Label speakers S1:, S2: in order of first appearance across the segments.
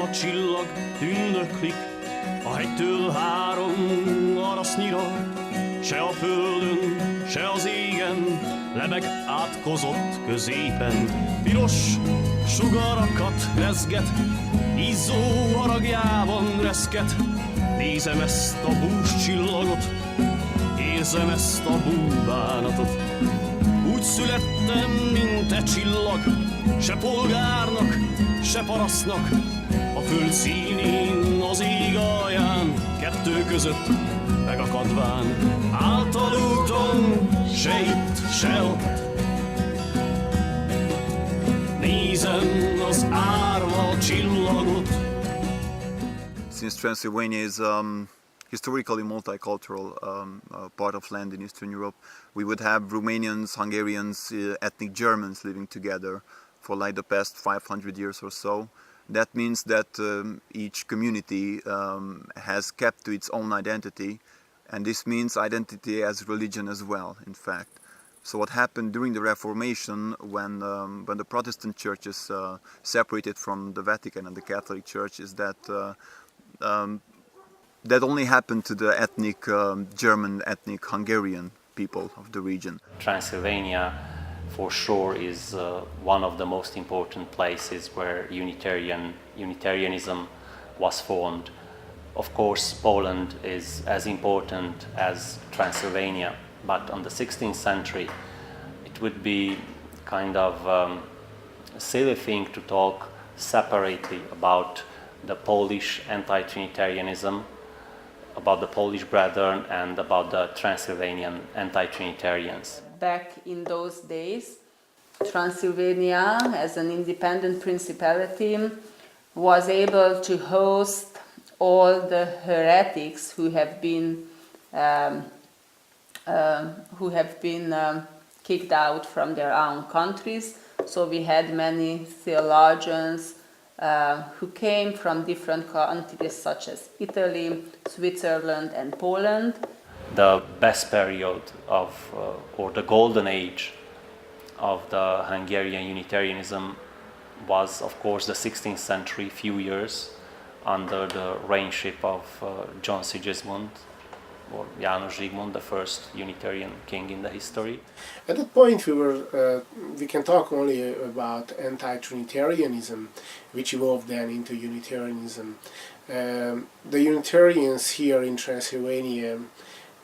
S1: a csillag tündöklik, a hegytől 3 arasznyira, se a földön, se az égen, lebeg átkozott középen. Piros sugarakat rezget, izzó haragjában reszket. Nézem ezt a bús csillagot, érzem ezt a búbánatot. Úgy születtem, mint e csillag, se polgárnak, se parasztnak. A föld színén, az ég alján, kettő között megakadván. Által úton, se itt, se ott. Nézem az árva csillagot.
S2: Since Transylvania is historically multicultural part of land in Eastern Europe, we would have Romanians, Hungarians, ethnic Germans living together for like the past 500 years or so. That means that each community has kept to its own identity, and this means identity as religion as well, in fact. So what happened during the Reformation, when the Protestant churches separated from the Vatican and the Catholic Church, is that that only happened to the ethnic German, ethnic Hungarian people of the region.
S3: Transylvania, for sure, is one of the most important places where Unitarianism was formed. Of course, Poland is as important as Transylvania, but on the 16th century, it would be kind of a silly thing to talk separately about the Polish anti-Trinitarianism, about the Polish Brethren, and about the Transylvanian anti-Trinitarians.
S4: Back in those days, Transylvania, as an independent principality, was able to host all the heretics who have been kicked out from their own countries. So we had many theologians who came from different countries such as Italy, Switzerland and Poland.
S3: The best period of, or the golden age of the Hungarian Unitarianism was, of course, the 16th century, few years under the reignship of John Sigismund, or János Zsigmond, the first Unitarian king in the history.
S5: At that point we can talk only about anti-Trinitarianism, which evolved then into Unitarianism. The Unitarians here in Transylvania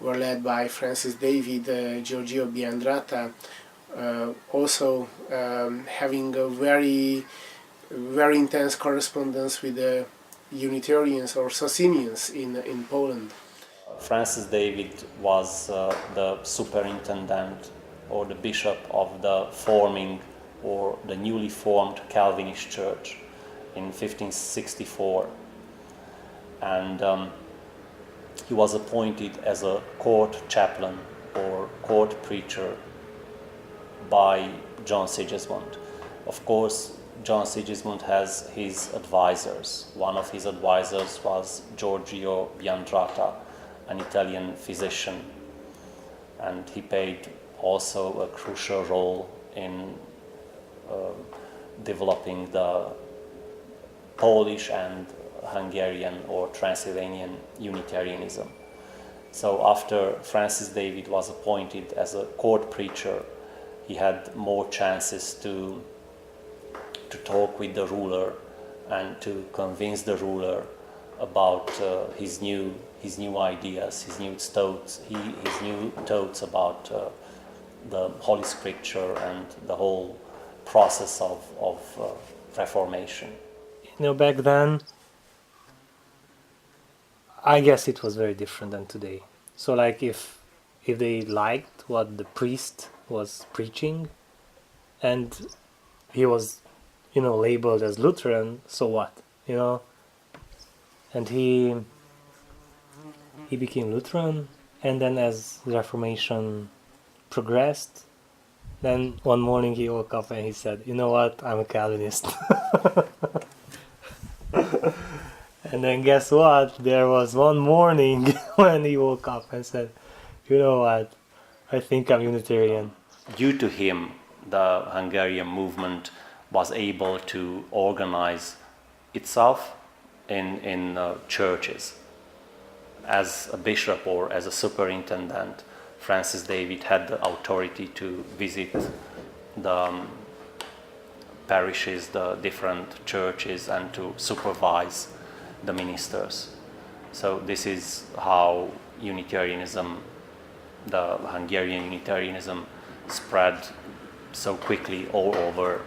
S5: were led by Francis David, Giorgio Biandrata, also having a very intense correspondence with the Unitarians or Socinians in Poland.
S3: Francis David was the superintendent or the bishop of the forming or the newly formed Calvinist church in 1564, and he was appointed as a court chaplain or court preacher by John Sigismund. Of course, John Sigismund has his advisors. One of his advisors was Giorgio Biandrata, an Italian physician, and he played also a crucial role in developing the Polish and Hungarian or Transylvanian Unitarianism. So after Francis David was appointed as a court preacher, he had more chances to talk with the ruler and to convince the ruler about his new ideas, his new thoughts about the Holy Scripture and the whole process of Reformation.
S6: You know, back then, I guess it was very different than today. So, like, if they liked what the priest was preaching, and he was, you know, labeled as Lutheran, so what, you know? And he became Lutheran, and then as the Reformation progressed, then one morning he woke up and he said, you know what, I'm a Calvinist. And then guess what, there was one morning when he woke up and said, you know what, I think I'm Unitarian.
S3: Due to him, the Hungarian movement was able to organize itself in churches. As a bishop or as a superintendent, Francis David had the authority to visit the parishes, the different churches, and to supervise the ministers. So this is how Unitarianism, the Hungarian Unitarianism, spread so quickly all over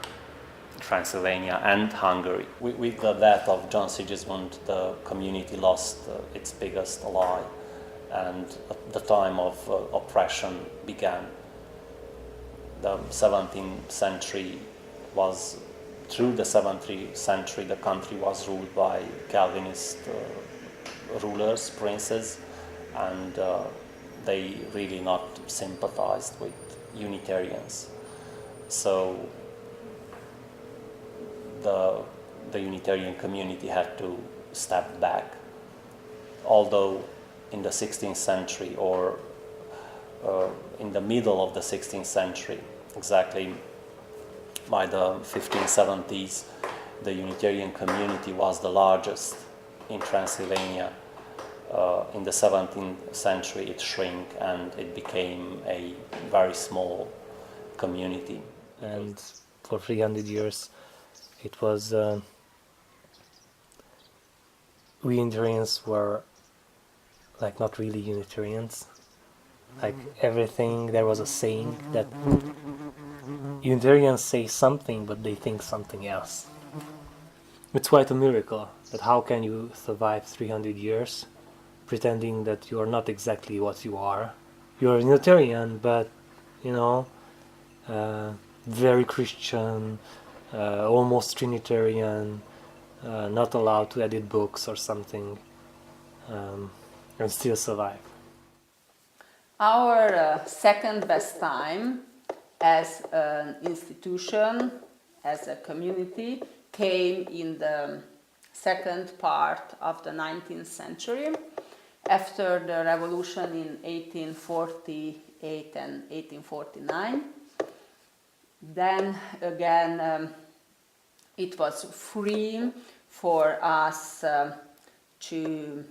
S3: Transylvania and Hungary. With the death of John Sigismund, the community lost its biggest ally, and the time of oppression began. The 17th century was, through the 17th century, the country was ruled by Calvinist rulers, princes, and they really not sympathized with Unitarians. So the Unitarian community had to step back. Although in the 16th century, or in the middle of the 16th century, exactly by the 1570s, the Unitarian community was the largest in Transylvania. In the 17th century it shrank and it became a very small community.
S6: And for 300 years it was we Unitarians were like not really Unitarians. Like everything, there was a saying that Unitarians say something but they think something else. It's quite a miracle that how can you survive 300 years pretending that you are not exactly what you are. You're a Unitarian, but you know, very Christian, almost Trinitarian, not allowed to edit books or something, and still survive.
S4: Our second best time as an institution, as a community, came in the second part of the 19th century, after the revolution in 1848 and 1849. Then again, it was free for us to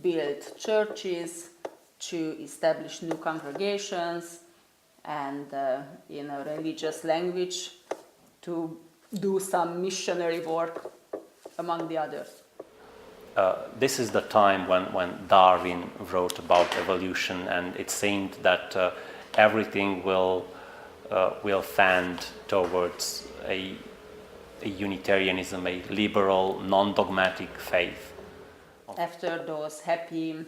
S4: build churches, to establish new congregations, and in a religious language to do some missionary work among the others.
S3: This is the time when Darwin wrote about evolution, and it seemed that everything will tend towards a Unitarianism, a liberal, non-dogmatic faith.
S4: After those happy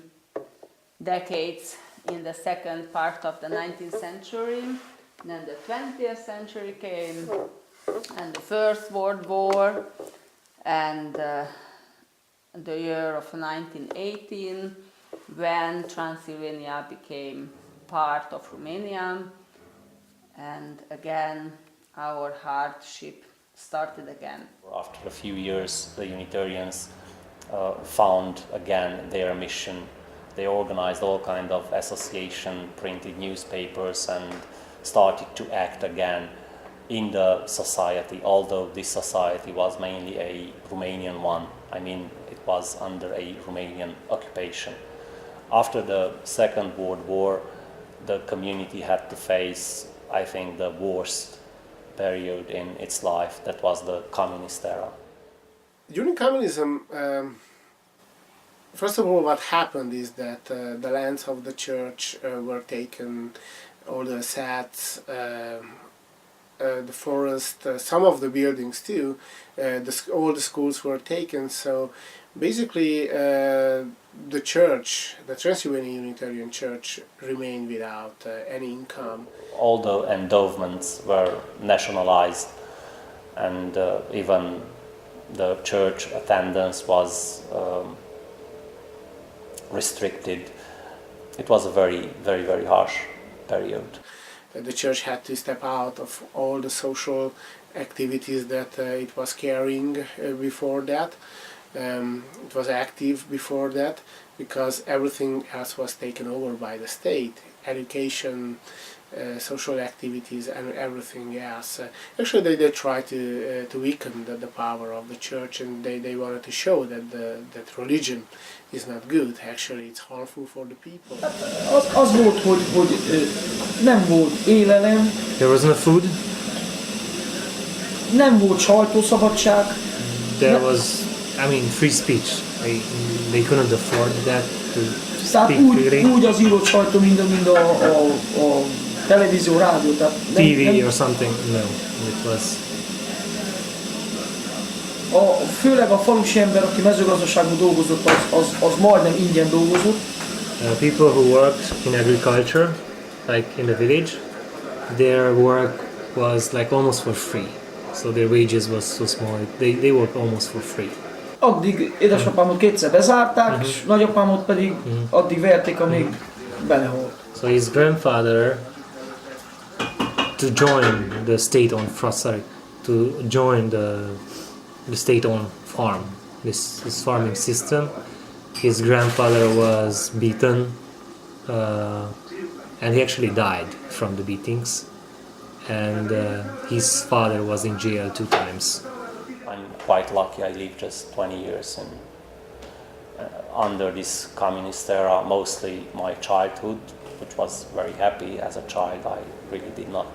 S4: decades in the second part of the 19th century, then the 20th century came, and the First World War, and the year of 1918, when Transylvania became part of Romania, and again our hardship started again.
S3: After a few years, the Unitarians found again their mission. They organized all kinds of association, printed newspapers, and started to act again in the society, although this society was mainly a Romanian one. I mean, it was under a Romanian occupation. After the Second World War, the community had to face, I think, the worst period in its life. That was the communist era.
S5: During communism, first of all, what happened is that the lands of the church were taken, all the assets, the forest, some of the buildings too, all the schools were taken. So basically the church, the Transylvanian Unitarian Church, remained without any income.
S3: All the endowments were nationalized, and even the church attendance was restricted. It was a very, very, very harsh period.
S5: The church had to step out of all the social activities that it was carrying before that. It was active before that because everything else was taken over by the state. Education, social activities and everything else. Actually, they try to weaken the power of the church, and they wanted to show that religion is not good. Actually, it's harmful for the people.
S7: Az volt, hogy nem volt élelem.
S6: There was no food.
S7: Nem volt sajtószabadság.
S6: There was, free speech. They couldn't afford that to
S7: Tehát
S6: speak freely.
S7: úgy az írott sajtó, mint a televízió, rádió. Tehát
S6: TV or something, no. It was...
S7: Főleg a falusi ember, aki mezőgazdaságban dolgozott, az majdnem ingyen dolgozott.
S6: People who worked in agriculture, like in the village, their work was like almost for free. So their wages was so small. They worked almost for free.
S7: Addig édesapámot kétszer bezárták, és nagyapámot pedig addig verték, amíg belehalt.
S6: So his grandfather to join the state-owned the state-owned farm, this farming system. His grandfather was beaten, and he actually died from the beatings. And his father was in jail 2 times.
S3: I'm quite lucky. I lived just 20 years under this communist era, mostly my childhood, which was very happy. As a child, I really did not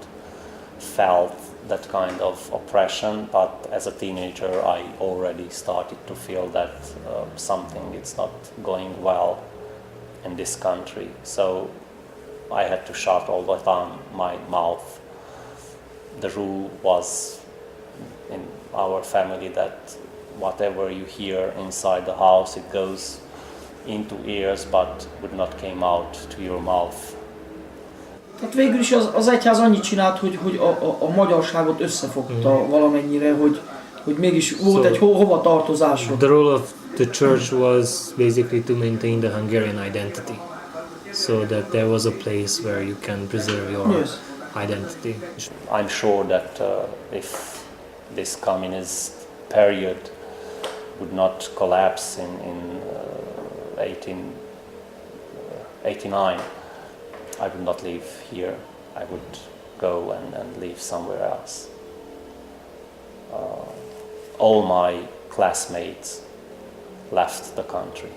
S3: felt that kind of oppression, but as a teenager, I already started to feel that something is not going well in this country. So I had to shut all the time my mouth. The rule was in our family that whatever you hear inside the house, it goes into ears but would not come out to your mouth.
S7: Tehát végül is az egyház annyit csinált, hogy a magyarságot összefogta valamennyire, hogy mégis volt egy hova tartozásod.
S6: The role of the church was basically to maintain the Hungarian identity, so that there was a place where you can preserve your identity.
S3: I'm sure that if this communist period would not collapse in 1889, I would not live here. I would go and live somewhere else. All my classmates left the country.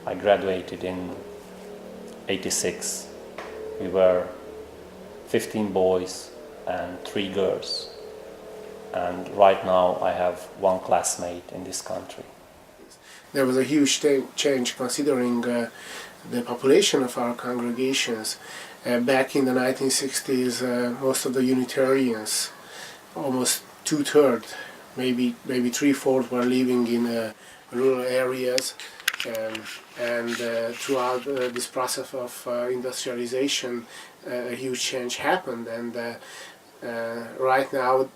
S3: I graduated in 86. We were 15 boys and 3 girls. And right now I have 1 classmate in this country.
S5: There was a huge change considering the population of our congregations. Back in the 1960s, most of the Unitarians, almost 2/3, maybe 3/4, were living in rural areas. And throughout this process of industrialization, a huge change happened. And right now,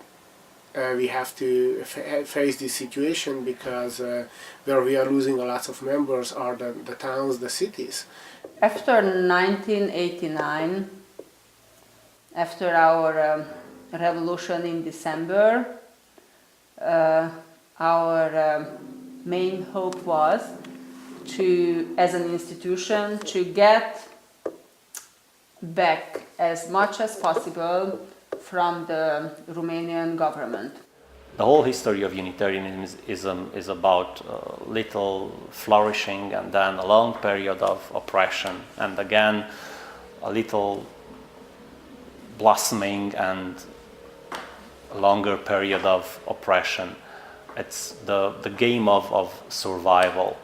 S5: we have to face this situation because where we are losing a lot of members are the towns, the cities.
S4: After 1989, after our revolution in December, our main hope was to, as an institution, to get back as much as possible from the Romanian government.
S3: The whole history of Unitarianism is about little flourishing and then a long period of oppression, and again a little blossoming and a longer period of oppression. It's the game of survival.